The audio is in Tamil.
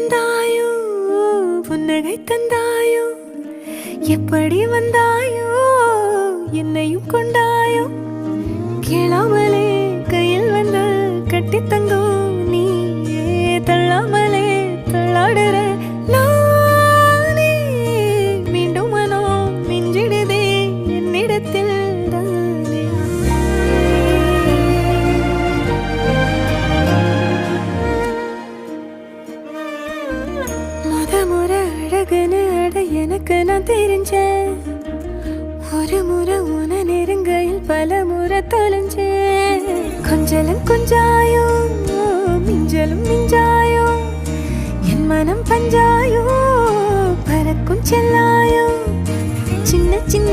வந்தாயோ புன்னகை தந்தாயோ எப்படி வந்தாயோ என்னையும் கொண்டாயோ கேளாமலே கையில் வந்து கட்டி தங்கோ நீயே தள்ளாமலே தள்ளாடுற நானே மீண்டும் மனோ மிஞ்சிடுதே என்னிடத்தில் தானே முறை அழகுன்னு அட எனக்கு நான் தெரிஞ்சேன் ஒரு முறை உன நெருங்கையில் பல முறை தொலைஞ்சேன் கொஞ்சலும் கொஞ்சாயோ மிஞ்சலும் மிஞ்சாயோ என் மனம் பஞ்சாயோ பறக்கும் செல்லாயோ சின்ன சின்ன